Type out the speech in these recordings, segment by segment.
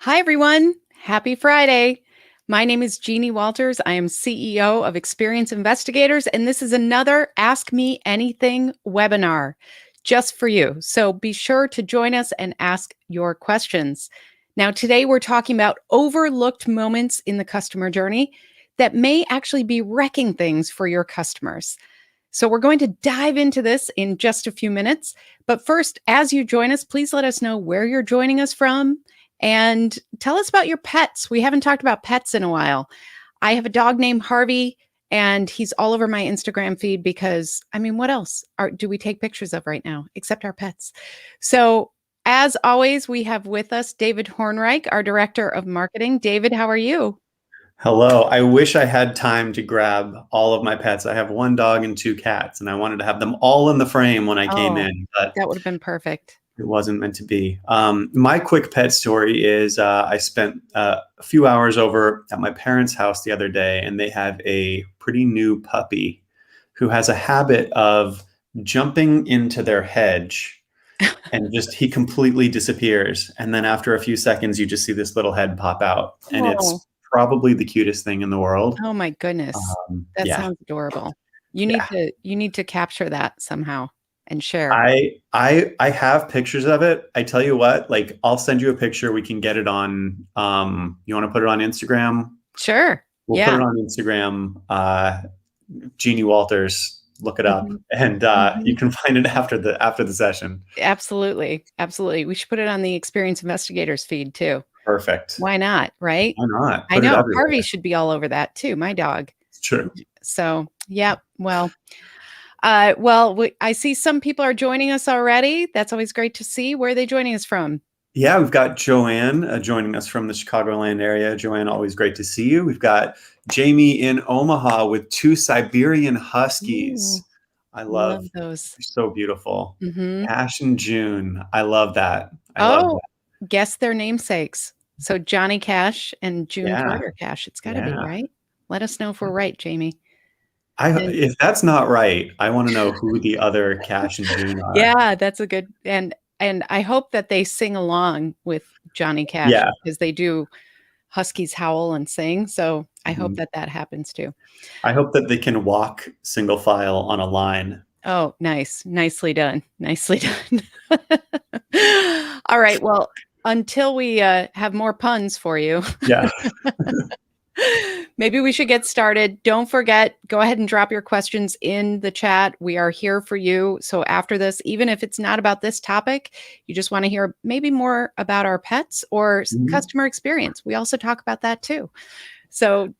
Hi, everyone. Happy Friday. My name is Jeannie Walters. I am CEO of Experience Investigators, and this is another Ask Me Anything webinar just for you. So be sure to join us and ask your questions. Now, today we're talking about overlooked moments in the customer journey that may actually be wrecking things for your customers. So we're going to dive into this in just a few minutes. But first, as you join us, please let us know where you're joining us from and tell us about your pets. We haven't talked about pets in a while. I have a dog named Harvey, and he's all over my Instagram feed because, what else do we take pictures of right now except our pets? So, as always, we have with us David Hornreich, our Director of Marketing. David, how are you? Hello. I wish I had time to grab all of my pets. I have one dog and two cats, and I wanted to have them all in the frame when I came Oh, in, but that would have been perfect. it wasn't meant to be. My quick pet story is I spent a few hours over at my parents' house the other day, and they have a pretty new puppy who has a habit of jumping into their hedge and he completely disappears. And then after a few seconds, you just see this little head pop out, and Oh, it's probably the cutest thing in the world. oh my goodness. That Yeah, sounds adorable. yeah. You need to capture that somehow and share. I have pictures of it. I tell you what, like I'll send you a picture. We can get it on. You want to put it on Instagram? Sure. We'll put Yeah. it on Instagram. Jeannie Walters, look it up, Mhm. and you Mhm. can find it after the session. Absolutely. Absolutely. We should put it on the Experience Investigators feed too. Perfect. Why not? Right? Why not I put it know. Harvey everywhere? should be all over that too, my dog. It's true. So, yeah. I see some people are joining us already. That's always great to see. Where are they joining us from? Yeah, we've got Joanne joining us from the Chicagoland area. Joanne, always great to see you. We've got Jamie in Omaha with two Siberian Ooh, Huskies. I love, love those. they're so beautiful. Hmm. Cash and June. I love that. I love Oh, that. guess their namesakes. So Johnny Cash and June Yeah, Carter Cash. It's got to be, yeah. right? Let us know if we're right, Jamie. And If that's not right, I want to know who the other Cash and June are. yeah, that's a good and I hope that they sing along with Johnny Cash Yeah. because they do Huskies howl and sing. So I hope Mhm. that that happens too. I hope that they can walk single file on a line. Oh, nice. Nicely done. Nicely done. All right. Well, until we have more puns for you, Yeah. maybe we should get started. Don't forget, go ahead and drop your questions in the chat. We are here for you. So after this, even if it's not about this topic, you just want to hear maybe more about our pets or Mhm. customer experience. We also talk about that too. So,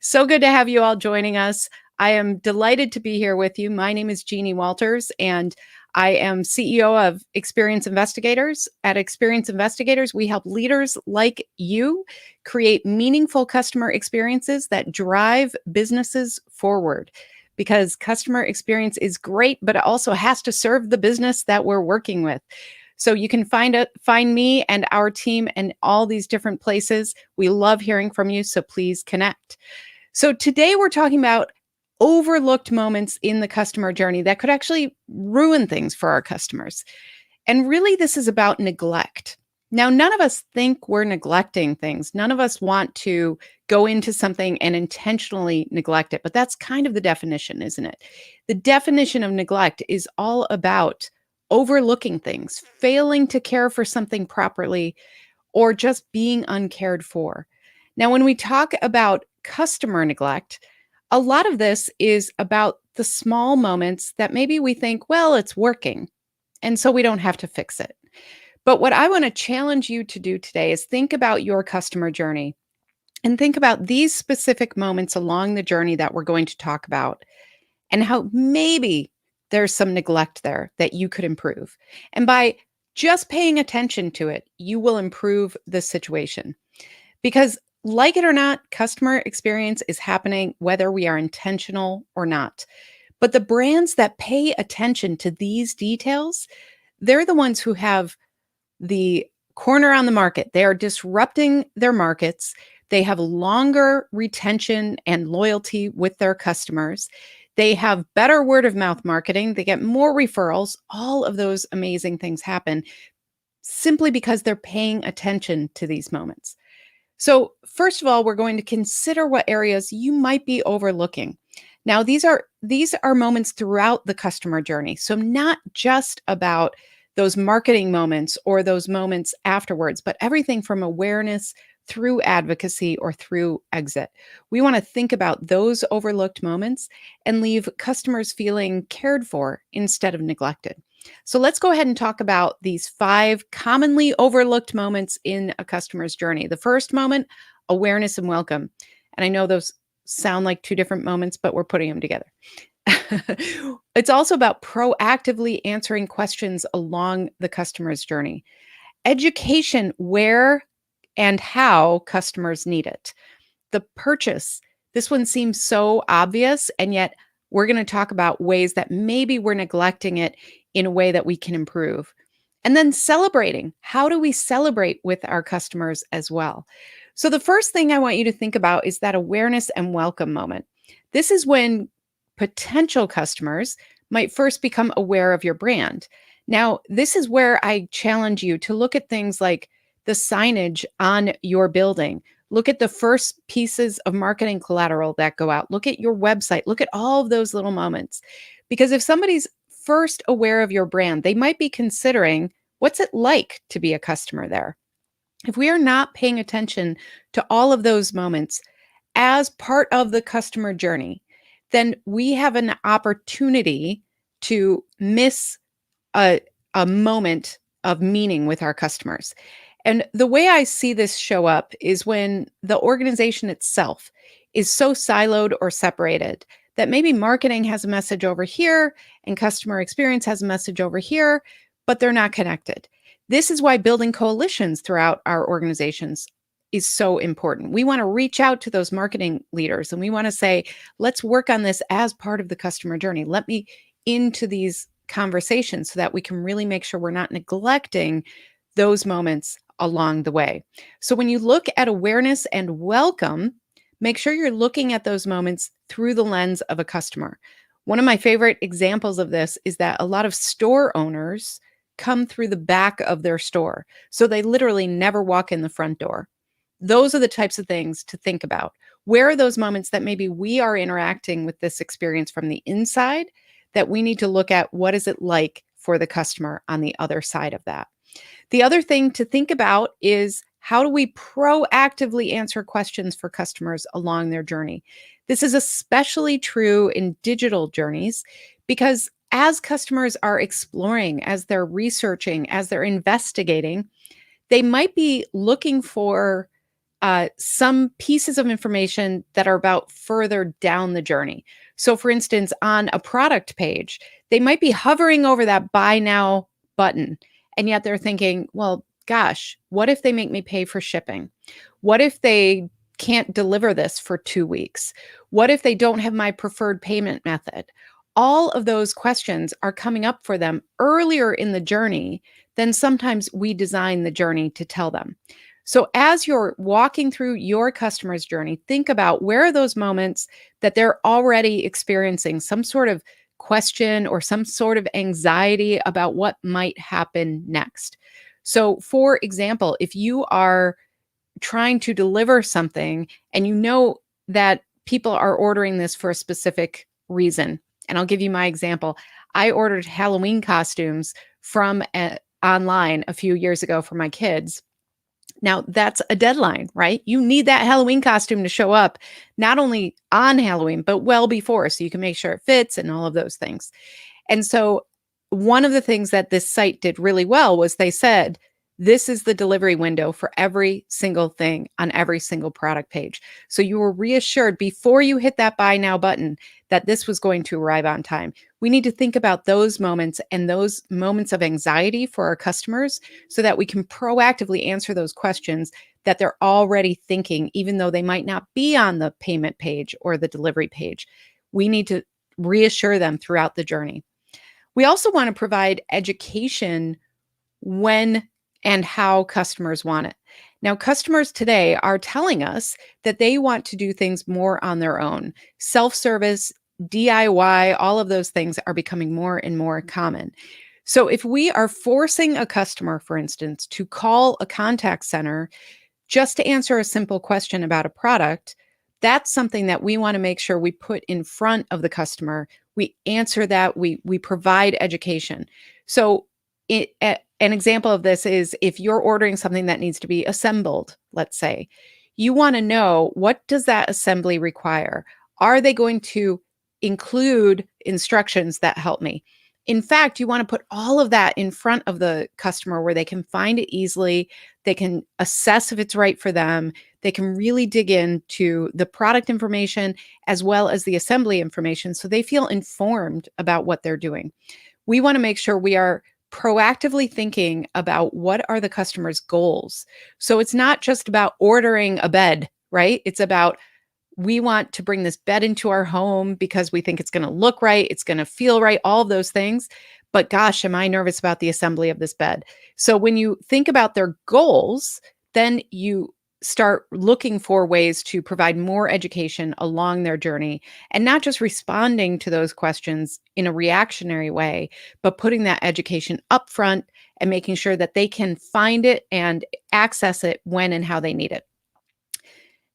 so good to have you all joining us. I am delighted to be here with you. My name is Jeannie Walters, and I am CEO of Experience Investigators. At Experience Investigators, we help leaders like you create meaningful customer experiences that drive businesses forward. Because customer experience is great, but it also has to serve the business that we're working with. So you can find me and our team in all these different places. We love hearing from you, so please connect. So today we're talking about overlooked moments in the customer journey that could actually ruin things for our customers. And really this is about neglect. Now, none of us think we're neglecting things. None of us want to go into something and intentionally neglect it, but that's kind of the definition, isn't it? The definition of neglect is all about overlooking things, failing to care for something properly, or just being uncared for. Now, when we talk about customer neglect, a lot of this is about the small moments that maybe we think, well, it's working, and so we don't have to fix it. But what I want to challenge you to do today is think about your customer journey and think about these specific moments along the journey that we're going to talk about and how maybe there's some neglect there that you could improve. And by just paying attention to it, you will improve the situation. Because, like it or not, customer experience is happening whether we are intentional or not. But the brands that pay attention to these details, they're the ones who have the corner on the market. They are disrupting their markets. They have longer retention and loyalty with their customers. They have better word of mouth marketing. They get more referrals. All of those amazing things happen simply because they're paying attention to these moments. So, first of all, we're going to consider what areas you might be overlooking. Now, these are moments throughout the customer journey. So, not just about those marketing moments or those moments afterwards, but everything from awareness through advocacy or through exit. We want to think about those overlooked moments and leave customers feeling cared for instead of neglected. So let's go ahead and talk about these 5 commonly overlooked moments in a customer's journey. The first moment, awareness and welcome. And I know those sound like 2 different moments, but we're putting them together. It's also about proactively answering questions along the customer's journey. Education, where and how customers need it. The purchase, this one seems so obvious, and yet we're going to talk about ways that maybe we're neglecting it in a way that we can improve. And then celebrating. How do we celebrate with our customers as well? So, the first thing I want you to think about is that awareness and welcome moment. This is when potential customers might first become aware of your brand. Now, this is where I challenge you to look at things like the signage on your building. Look at the first pieces of marketing collateral that go out. Look at your website. Look at all of those little moments. Because if somebody's first aware of your brand, they might be considering what's it like to be a customer there. If we are not paying attention to all of those moments as part of the customer journey, then we have an opportunity to miss a, a moment of meaning with our customers. And the way I see this show up is when the organization itself is so siloed or separated that maybe marketing has a message over here and customer experience has a message over here, but they're not connected. This is why building coalitions throughout our organizations is so important. We want to reach out to those marketing leaders and we want to say, let's work on this as part of the customer journey. Let me into these conversations so that we can really make sure we're not neglecting those moments along the way. So when you look at awareness and welcome, make sure you're looking at those moments through the lens of a customer. One of my favorite examples of this is that a lot of store owners come through the back of their store. So they literally never walk in the front door. Those are the types of things to think about. Where are those moments that maybe we are interacting with this experience from the inside that we need to look at what is it like for the customer on the other side of that? The other thing to think about is how do we proactively answer questions for customers along their journey? This is especially true in digital journeys because as customers are exploring, as they're researching, as they're investigating, they might be looking for some pieces of information that are about further down the journey. So, for instance, on a product page, they might be hovering over that buy now button. And yet they're thinking, well, gosh, what if they make me pay for shipping? What if they can't deliver this for 2 weeks? What if they don't have my preferred payment method? All of those questions are coming up for them earlier in the journey than sometimes we design the journey to tell them. So, as you're walking through your customer's journey, think about where are those moments that they're already experiencing some sort of question or some sort of anxiety about what might happen next. So, for example, if you are trying to deliver something and you know that people are ordering this for a specific reason, and I'll give you my example. I ordered Halloween costumes from online a few years ago for my kids. Now, that's a deadline, right? You need that Halloween costume to show up not only on Halloween, but well before, so you can make sure it fits and all of those things. And so, one of the things that this site did really well was they said, this is the delivery window for every single thing on every single product page. So you were reassured before you hit that buy now button that this was going to arrive on time. We need to think about those moments and those moments of anxiety for our customers so that we can proactively answer those questions that they're already thinking, even though they might not be on the payment page or the delivery page. We need to reassure them throughout the journey. We also want to provide education when and how customers want it. Now, customers today are telling us that they want to do things more on their own. Self-service, DIY, all of those things are becoming more and more common. So if we are forcing a customer, for instance, to call a contact center just to answer a simple question about a product, that's something that we want to make sure we put in front of the customer. We answer that, we provide education. So an example of this is if you're ordering something that needs to be assembled, let's say, you want to know, what does that assembly require? Are they going to include instructions that help me? In fact, you want to put all of that in front of the customer where they can find it easily. They can assess if it's right for them. They can really dig into the product information as well as the assembly information so they feel informed about what they're doing. We want to make sure we are proactively thinking about what are the customer's goals. So it's not just about ordering a bed, right? It's about, we want to bring this bed into our home because we think it's going to look right, it's going to feel right, all of those things. But gosh, am I nervous about the assembly of this bed? So when you think about their goals, then you start looking for ways to provide more education along their journey and not just responding to those questions in a reactionary way, but putting that education up front and making sure that they can find it and access it when and how they need it.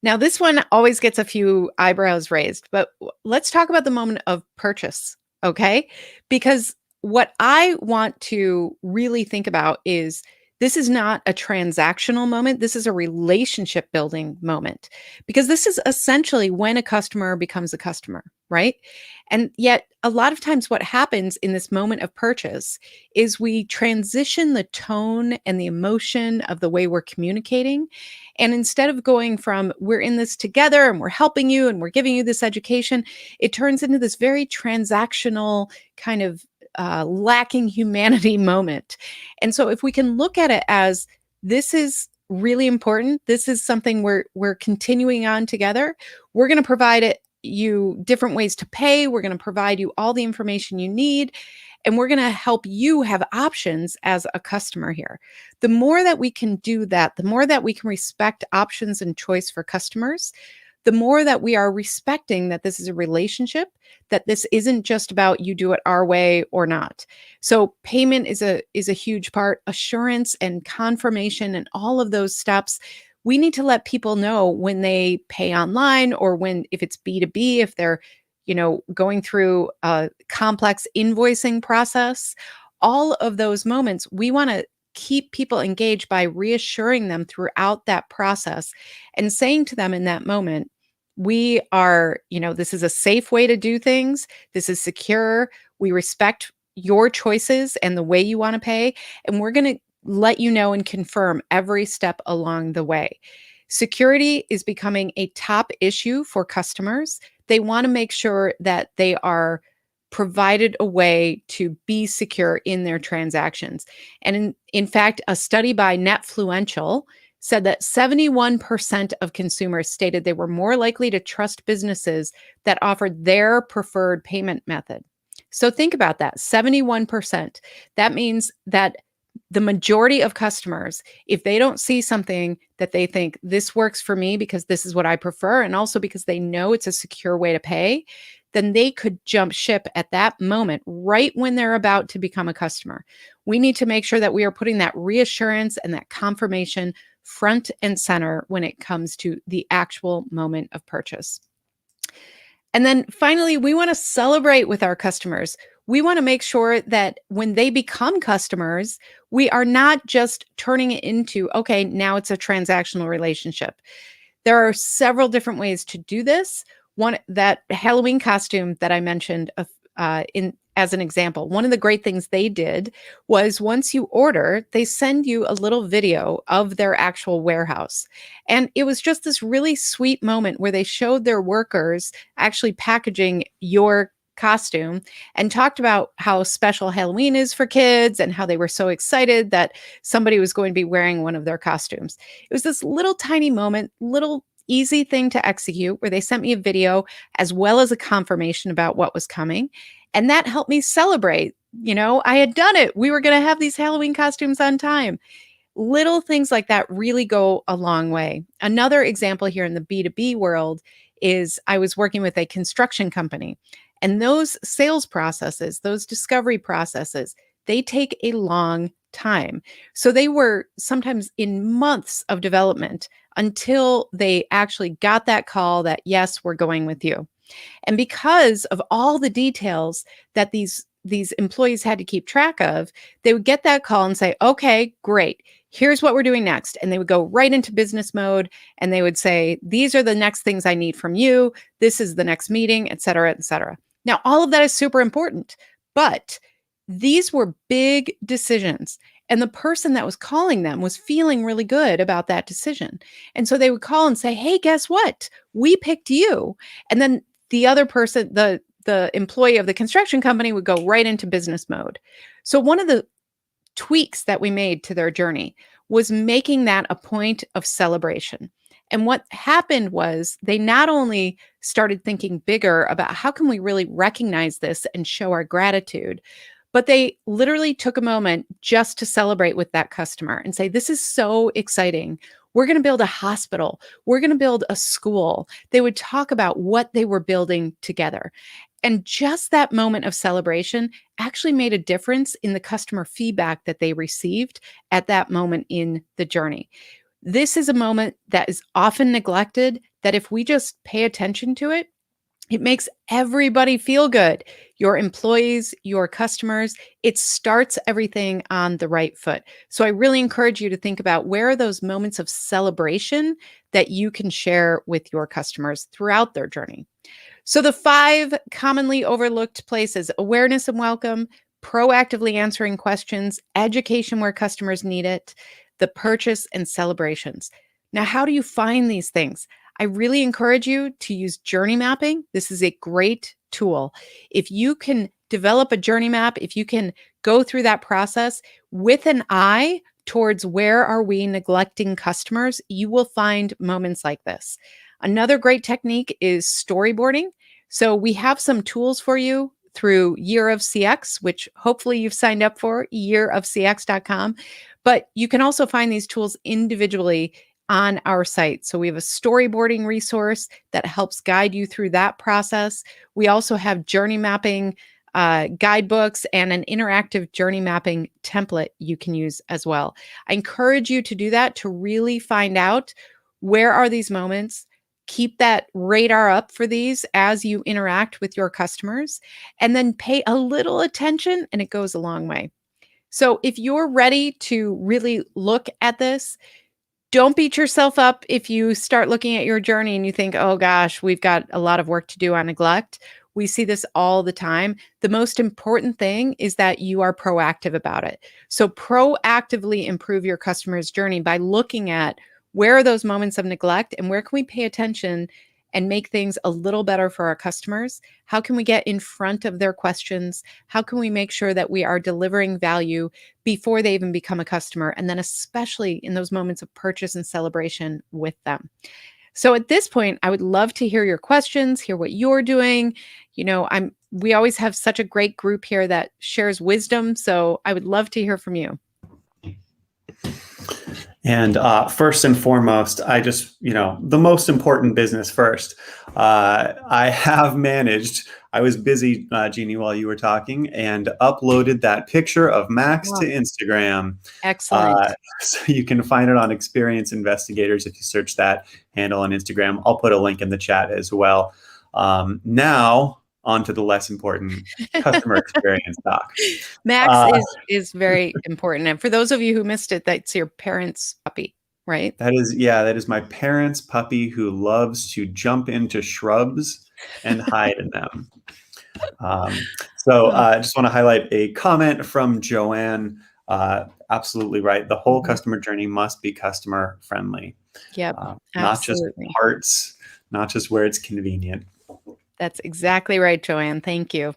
Now, this one always gets a few eyebrows raised, but let's talk about the moment of purchase, okay? Because what I want to really think about is, this is not a transactional moment. This is a relationship building moment, because this is essentially when a customer becomes a customer, right? And yet, a lot of times, what happens in this moment of purchase is we transition the tone and the emotion of the way we're communicating. And instead of going from, we're in this together and we're helping you and we're giving you this education, it turns into this very transactional kind of lacking humanity moment. And so if we can look at it as, this is really important, this is something we're continuing on together, we're going to provide you different ways to pay, we're going to provide you all the information you need, and we're going to help you have options as a customer here. The more that we can do that, the more that we can respect options and choice for customers, the more that we are respecting that this is a relationship, that this isn't just about you do it our way or not. So payment is a huge part, assurance and confirmation and all of those steps. We need to let people know when they pay online, or when, if it's B2B, if they're, going through a complex invoicing process, all of those moments, we want to keep people engaged by reassuring them throughout that process and saying to them in that moment, we are, this is a safe way to do things. This is secure. We respect your choices and the way you want to pay. And we're going to let you know and confirm every step along the way. Security is becoming a top issue for customers. They want to make sure that they are provided a way to be secure in their transactions. And in fact, a study by Netfluential said that 71% of consumers stated they were more likely to trust businesses that offered their preferred payment method. So think about that, 71%. That means that the majority of customers, if they don't see something that they think, this works for me because this is what I prefer, and also because they know it's a secure way to pay, then they could jump ship at that moment, right when they're about to become a customer. We need to make sure that we are putting that reassurance and that confirmation front and center when it comes to the actual moment of purchase. And then finally, we want to celebrate with our customers. We want to make sure that when they become customers, we are not just turning it into, okay, now it's a transactional relationship. There are several different ways to do this. One, that Halloween costume that I mentioned as an example, one of the great things they did was, once you order, they send you a little video of their actual warehouse. And it was just this really sweet moment where they showed their workers actually packaging your costume and talked about how special Halloween is for kids and how they were so excited that somebody was going to be wearing one of their costumes. It was this little tiny moment, little easy thing to execute, where they sent me a video as well as a confirmation about what was coming. And that helped me celebrate. I had done it. We were going to have these Halloween costumes on time. Little things like that really go a long way. Another example here in the B2B world is, I was working with a construction company, and those sales processes, those discovery processes, they take a long time. So they were sometimes in months of development until they actually got that call that, yes, we're going with you. And because of all the details that these employees had to keep track of, they would get that call and say, "Okay, great. Here's what we're doing next." And they would go right into business mode and they would say, "These are the next things I need from you. This is the next meeting, et cetera, et cetera." Now, all of that is super important, but these were big decisions. And the person that was calling them was feeling really good about that decision. And so they would call and say, "Hey, guess what? We picked you." And then the other person, the employee of the construction company, would go right into business mode. So one of the tweaks that we made to their journey was making that a point of celebration. And what happened was they not only started thinking bigger about how can we really recognize this and show our gratitude, but they literally took a moment just to celebrate with that customer and say, "This is so exciting. We're going to build a hospital. We're going to build a school." They would talk about what they were building together. And just that moment of celebration actually made a difference in the customer feedback that they received at that moment in the journey. This is a moment that is often neglected, that if we just pay attention to it, it makes everybody feel good. Your employees, your customers, it starts everything on the right foot. So I really encourage you to think about where are those moments of celebration that you can share with your customers throughout their journey. So the 5 commonly overlooked places: awareness and welcome, proactively answering questions, education where customers need it, the purchase, and celebrations. Now, how do you find these things? I really encourage you to use journey mapping. This is a great tool. If you can develop a journey map, if you can go through that process with an eye towards where are we neglecting customers, you will find moments like this. Another great technique is storyboarding. So we have some tools for you through Year of CX, which hopefully you've signed up for, yearofcx.com. But you can also find these tools individually on our site. So we have a storyboarding resource that helps guide you through that process. We also have journey mapping guidebooks and an interactive journey mapping template you can use as well. I encourage you to do that to really find out where are these moments. Keep that radar up for these as you interact with your customers, and then pay a little attention, and it goes a long way. So if you're ready to really look at this, don't beat yourself up if you start looking at your journey and you think, "Oh gosh, we've got a lot of work to do on neglect." We see this all the time. The most important thing is that you are proactive about it. So proactively improve your customer's journey by looking at where are those moments of neglect and where can we pay attention and make things a little better for our customers? How can we get in front of their questions? How can we make sure that we are delivering value before they even become a customer? And then especially in those moments of purchase and celebration with them. So at this point, I would love to hear your questions, hear what you're doing. We always have such a great group here that shares wisdom. So I would love to hear from you. And first and foremost, the most important business first. I was busy, Jeannie, while you were talking, and uploaded that picture of Max Wow. to Instagram. Excellent. So you can find it on Experience Investigators if you search that handle on Instagram. I'll put a link in the chat as well. Now, on to the less important customer experience doc. Max is very important. And for those of you who missed it, that's your parents' puppy, right? That is my parents' puppy who loves to jump into shrubs and hide in them. I just want to highlight a comment from Joanne. Absolutely right. The whole customer journey must be customer friendly. Yep, Not just absolutely. parts, not just where it's convenient. That's exactly right, Joanne. Thank you.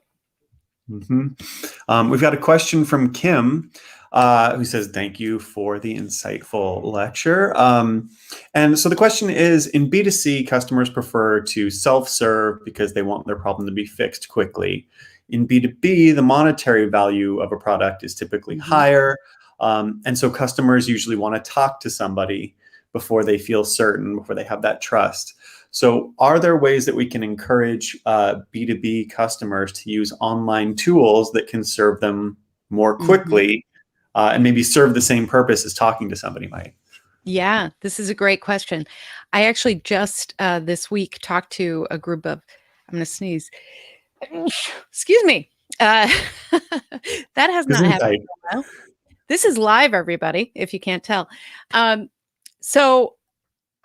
We've got a question from Kim, who says, "Thank you for the insightful lecture." And so the question is, in B2C, customers prefer to self-serve because they want their problem to be fixed quickly. In B2B, the monetary value of a product is typically higher. And so customers usually want to talk to somebody before they feel certain, before they have that trust. So are there ways that we can encourage B2B customers to use online tools that can serve them more Mhm. quickly and maybe serve the same purpose as talking to somebody might? Yeah, this is a great question. I actually just this week talked to a group of, I'm going to sneeze. Excuse me. Uh, that has not happened Gesundheit. in a while. This is live, everybody, if you can't tell. Um, so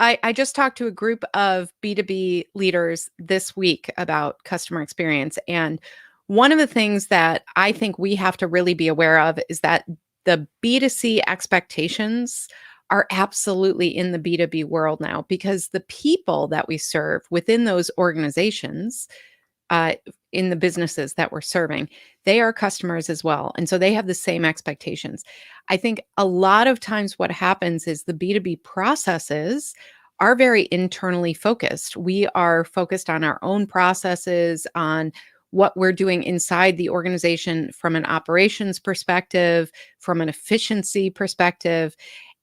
I just talked to a group of B2B leaders this week about customer experience. And one of the things that I think we have to really be aware of is that the B2C expectations are absolutely in the B2B world now, because the people that we serve within those organizations, uh, in the businesses that we're serving, they are customers as well. And so they have the same expectations. I think a lot of times what happens is the B2B processes are very internally focused. We are focused on our own processes, on what we're doing inside the organization from an operations perspective, from an efficiency perspective.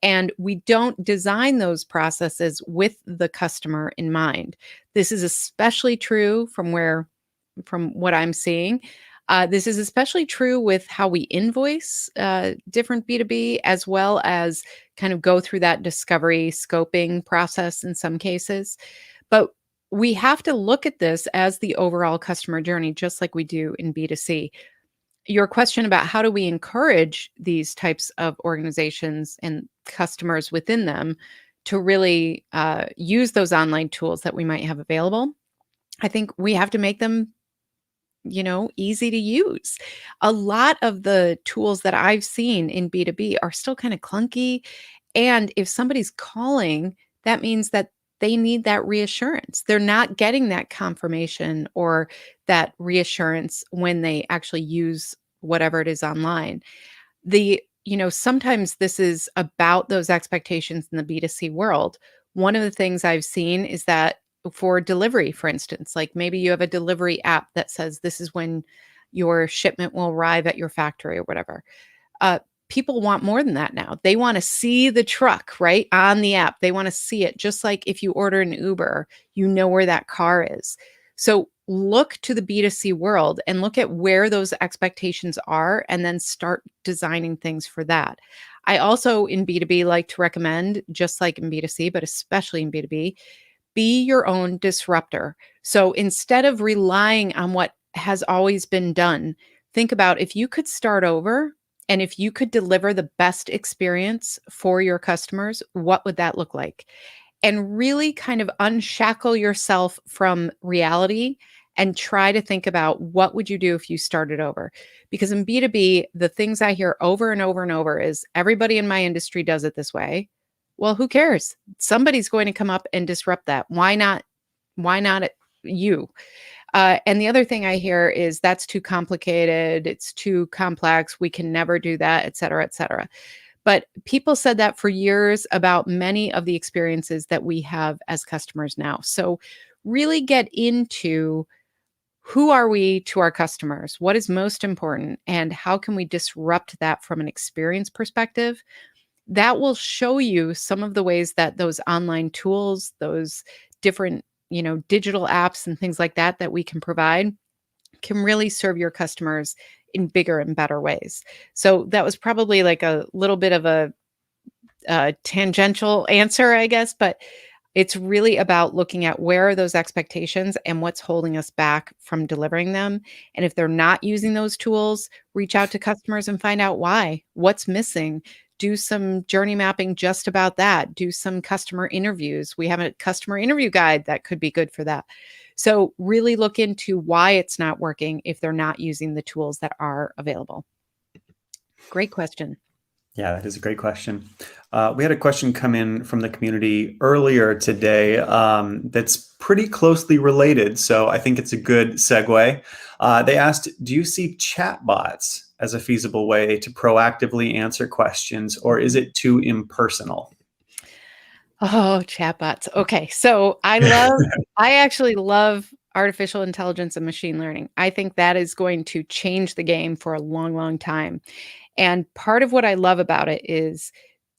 And we don't design those processes with the customer in mind. This is especially true from what I'm seeing. This is especially true with how we invoice different B2B, as well as kind of go through that discovery scoping process in some cases. But we have to look at this as the overall customer journey, just like we do in B2C. Your question about how do we encourage these types of organizations and customers within them to really use those online tools that we might have available, I think we have to make them, easy to use. A lot of the tools that I've seen in B2B are still kind of clunky. And if somebody's calling, that means that they need that reassurance. They're not getting that confirmation or that reassurance when they actually use whatever it is online. Sometimes this is about those expectations in the B2C world. One of the things I've seen is that for delivery, for instance, like maybe you have a delivery app that says this is when your shipment will arrive at your factory or whatever. uh, People want more than that now. They want to see the truck right on the app. They want to see it, just like if you order an Uber, you know where that car is. So look to the B2C world and look at where those expectations are, and then start designing things for that. I also in B2B like to recommend, just like in B2C, but especially in B2B, be your own disruptor. So instead of relying on what has always been done, think about if you could start over and if you could deliver the best experience for your customers, what would that look like? And really kind of unshackle yourself from reality and try to think about what would you do if you started over? Because in B2B, the things I hear over and over and over is everybody in my industry does it this way. Well, who cares? Somebody's going to come up and disrupt that. Why not? Why not you? And the other thing I hear is that's too complicated. It's too complex. We can never do that, et cetera, et cetera. But people said that for years about many of the experiences that we have as customers now. So really get into who are we to our customers? What is most important? And how can we disrupt that from an experience perspective? That will show you some of the ways that those online tools, those different, digital apps and things like that that we can provide can really serve your customers in bigger and better ways. So that was probably like a little bit of a tangential answer, I guess, but it's really about looking at where are those expectations and what's holding us back from delivering them. And if they're not using those tools, reach out to customers and find out why, what's missing. Do some journey mapping just about that. Do some customer interviews. We have a customer interview guide that could be good for that. So, really look into why it's not working if they're not using the tools that are available. Great question. Yeah, that is a great question. We had a question come in from the community earlier today that's pretty closely related. So I think it's a good segue. They asked, do you see chatbots as a feasible way to proactively answer questions, or is it too impersonal? Oh, chatbots. Okay. So I actually love artificial intelligence and machine learning. I think that is going to change the game for a long, long time. And part of what I love about it is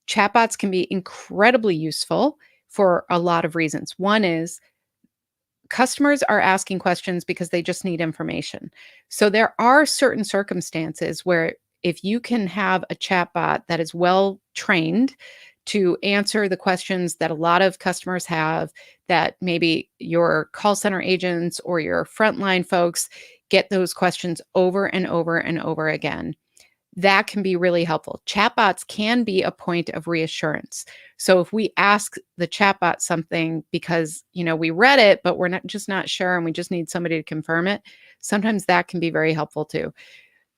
chatbots can be incredibly useful for a lot of reasons. One is customers are asking questions because they just need information. So there are certain circumstances where if you can have a chatbot that is well trained to answer the questions that a lot of customers have, that maybe your call center agents or your frontline folks get those questions over and over and over again, that can be really helpful. Chatbots can be a point of reassurance. So if we ask the chatbot something because, we read it, but we're not sure and we just need somebody to confirm it, sometimes that can be very helpful too.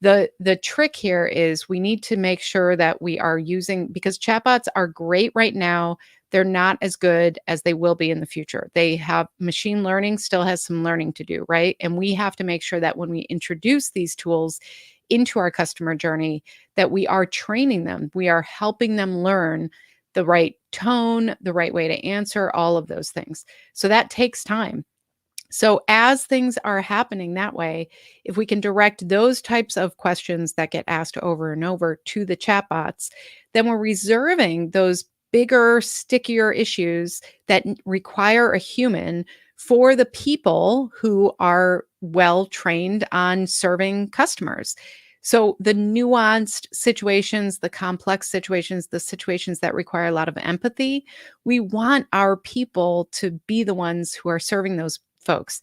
The trick here is we need to make sure that we are using, because chatbots are great right now, they're not as good as they will be in the future. They have machine learning, still has some learning to do, right? And we have to make sure that when we introduce these tools into our customer journey, that we are training them, we are helping them learn the right tone, the right way to answer, all of those things. So that takes time. So as things are happening that way, if we can direct those types of questions that get asked over and over to the chatbots, then we're reserving those bigger, stickier issues that require a human for the people who are well trained on serving customers. So the nuanced situations, the complex situations, the situations that require a lot of empathy, we want our people to be the ones who are serving those folks.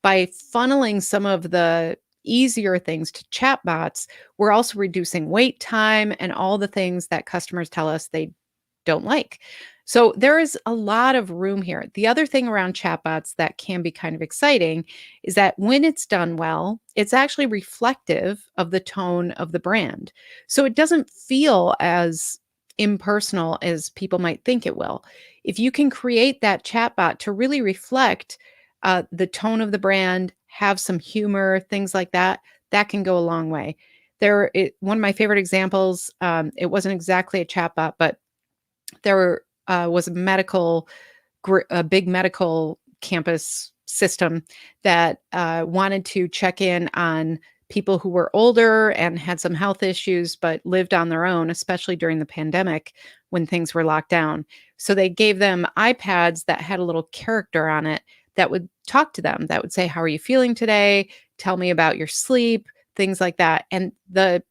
By funneling some of the easier things to chatbots, we're also reducing wait time and all the things that customers tell us they don't like. So there is a lot of room here. The other thing around chatbots that can be kind of exciting is that when it's done well, it's actually reflective of the tone of the brand. So it doesn't feel as impersonal as people might think it will. If you can create that chatbot to really reflect the tone of the brand, have some humor, things like that, that can go a long way. One of my favorite examples, it wasn't exactly a chatbot, but there was a big medical campus system that wanted to check in on people who were older and had some health issues, but lived on their own, especially during the pandemic when things were locked down. So they gave them iPads that had a little character on it that would talk to them, that would say, "How are you feeling today? Tell me about your sleep," things like that. And the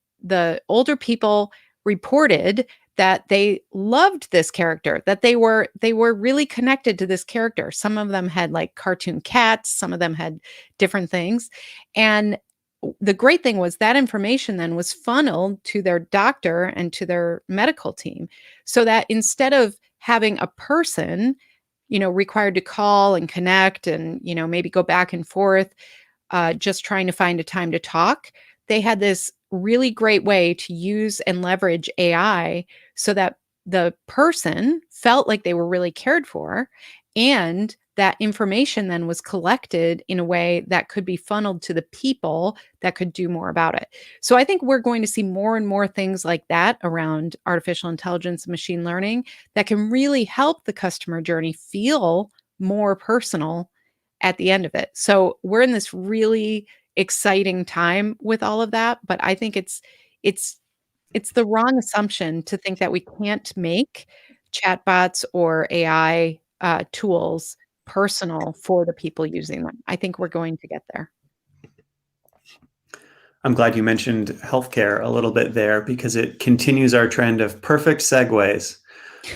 older people reported that they loved this character, that they were really connected to this character. Some of them had like cartoon cats, some of them had different things. And the great thing was that information then was funneled to their doctor and to their medical team, so that instead of having a person, required to call and connect and, maybe go back and forth, just trying to find a time to talk, they had this really great way to use and leverage AI so that the person felt like they were really cared for, and that information then was collected in a way that could be funneled to the people that could do more about it. So I think we're going to see more and more things like that around artificial intelligence and machine learning that can really help the customer journey feel more personal at the end of it. So we're in this really exciting time with all of that, but I think it's it's the wrong assumption to think that we can't make chatbots or AI tools personal for the people using them. I think we're going to get there. I'm glad you mentioned healthcare a little bit there because it continues our trend of perfect segues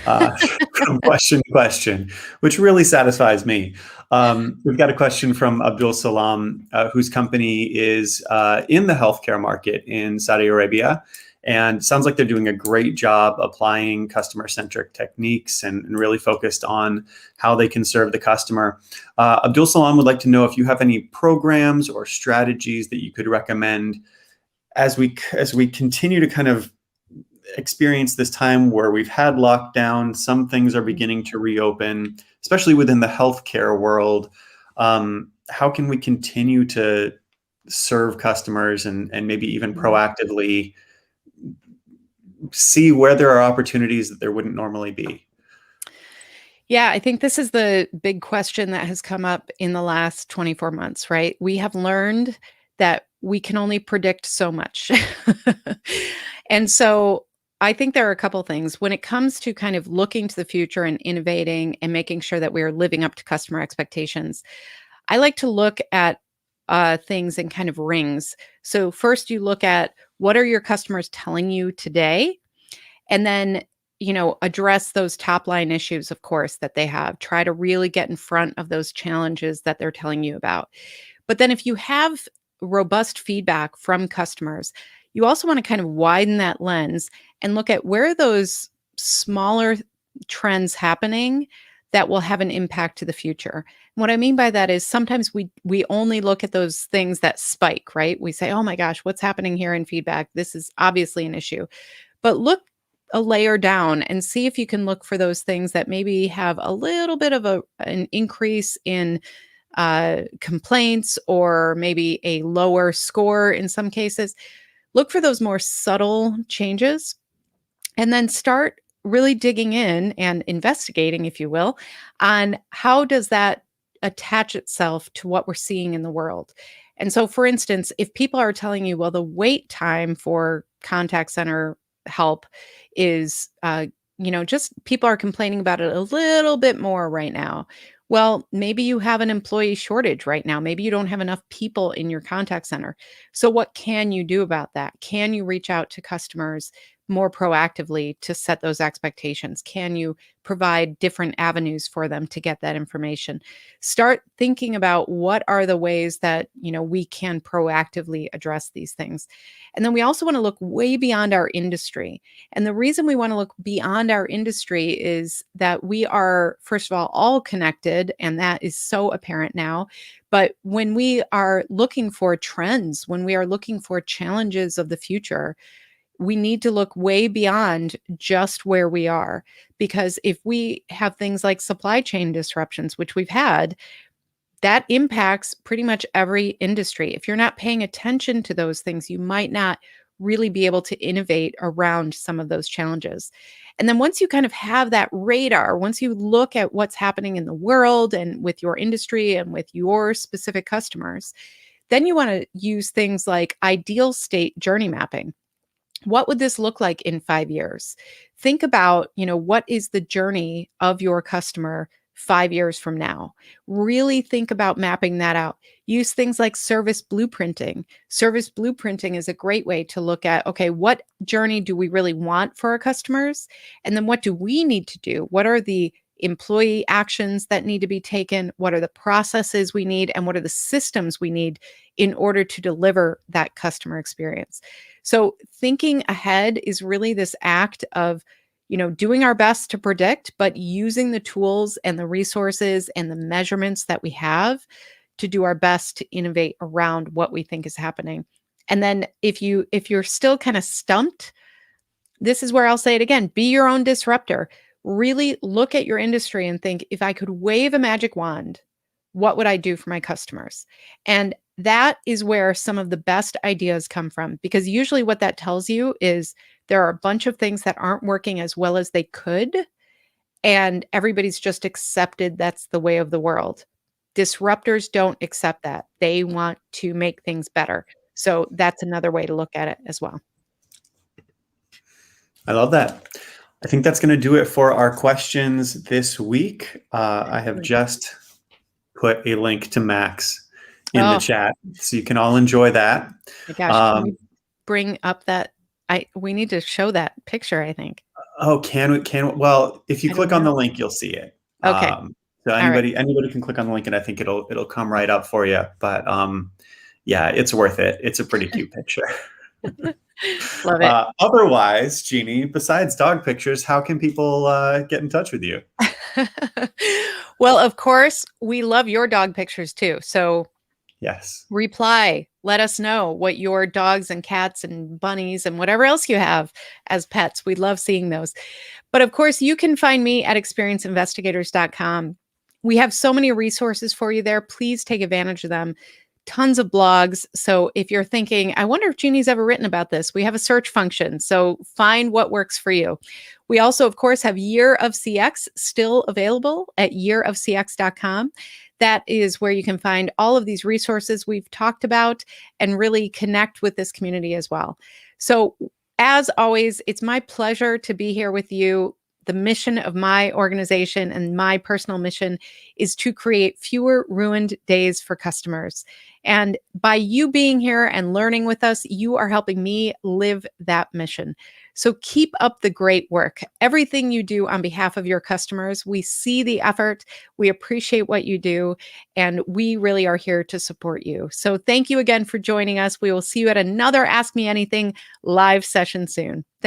uh, from question to question, which really satisfies me. We've got a question from Abdul Salam, whose company is in the healthcare market in Saudi Arabia. And sounds like they're doing a great job applying customer-centric techniques and really focused on how they can serve the customer. Abdul Salam would like to know if you have any programs or strategies that you could recommend as we continue to kind of experience this time where we've had lockdown, some things are beginning to reopen, especially within the healthcare world. How can we continue to serve customers and maybe even proactively see where there are opportunities that there wouldn't normally be? Yeah, I think this is the big question that has come up in the last 24 months, right? We have learned that we can only predict so much. And so I think there are a couple things when it comes to kind of looking to the future and innovating and making sure that we are living up to customer expectations. I like to look at things in kind of rings. So first you look at What are your customers telling you today? And then, address those top line issues, of course, that they have. Try to really get in front of those challenges that they're telling you about. But then if you have robust feedback from customers, you also want to kind of widen that lens and look at where are those smaller trends happening that will have an impact to the future. And what I mean by that is sometimes we only look at those things that spike, right? We say, "Oh my gosh, what's happening here in feedback? This is obviously an issue." But look a layer down and see if you can look for those things that maybe have a little bit of an increase in complaints or maybe a lower score in some cases. Look for those more subtle changes and then start really digging in and investigating, if you will, on how does that attach itself to what we're seeing in the world. And so, for instance, if people are telling you, well, the wait time for contact center help is, just people are complaining about it a little bit more right now. Well, maybe you have an employee shortage right now. Maybe you don't have enough people in your contact center. So, what can you do about that? Can you reach out to customers more proactively to set those expectations? Can you provide different avenues for them to get that information? Start thinking about what are the ways that, we can proactively address these things. And then we also want to look way beyond our industry. And the reason we want to look beyond our industry is that we are, first of all connected, and that is so apparent now. But when we are looking for trends, when we are looking for challenges of the future, we need to look way beyond just where we are. Because if we have things like supply chain disruptions, which we've had, that impacts pretty much every industry. If you're not paying attention to those things, you might not really be able to innovate around some of those challenges. And then once you kind of have that radar, once you look at what's happening in the world and with your industry and with your specific customers, then you want to use things like ideal state journey mapping. What would this look like in 5 years? Think about, what is the journey of your customer 5 years from now? Really think about mapping that out. Use things like service blueprinting. Service blueprinting is a great way to look at, okay, what journey do we really want for our customers? And then what do we need to do? What are the employee actions that need to be taken? What are the processes we need? And what are the systems we need in order to deliver that customer experience? So thinking ahead is really this act of, doing our best to predict, but using the tools and the resources and the measurements that we have to do our best to innovate around what we think is happening. And then if you're still kind of stumped, this is where I'll say it again, be your own disruptor. Really look at your industry and think, if I could wave a magic wand, what would I do for my customers? And that is where some of the best ideas come from, because usually what that tells you is there are a bunch of things that aren't working as well as they could, and everybody's just accepted that's the way of the world. Disruptors don't accept that. They want to make things better. So that's another way to look at it as well. I love that. I think that's going to do it for our questions this week. I have just put a link to Max in the Oh chat, so you can all enjoy that. my gosh, can we bring up that we need to show that picture, I think. Oh, can we? Can well, if you I don't click on know. the link, you'll see it. Okay. So All right. anybody can click on the link, and I think it'll come right up for you. But yeah, it's worth it. It's a pretty cute picture. Love it. Otherwise, Jeannie, besides dog pictures, how can people get in touch with you? Well, of course, we love your dog pictures too. So Yes. reply, let us know what your dogs and cats and bunnies and whatever else you have as pets. We'd love seeing those. But of course, you can find me at experienceinvestigators.com. We have so many resources for you there. Please take advantage of them. Tons of blogs. So if you're thinking, I wonder if Jeannie's ever written about this, we have a search function. So find what works for you. We also, of course, have Year of CX still available at yearofcx.com. That is where you can find all of these resources we've talked about and really connect with this community as well. So as always, it's my pleasure to be here with you. the mission of my organization and my personal mission is to create fewer ruined days for customers. And by you being here and learning with us, you are helping me live that mission. So keep up the great work. Everything you do on behalf of your customers, we see the effort, we appreciate what you do, and we really are here to support you. So thank you again for joining us. We will see you at another Ask Me Anything live session soon.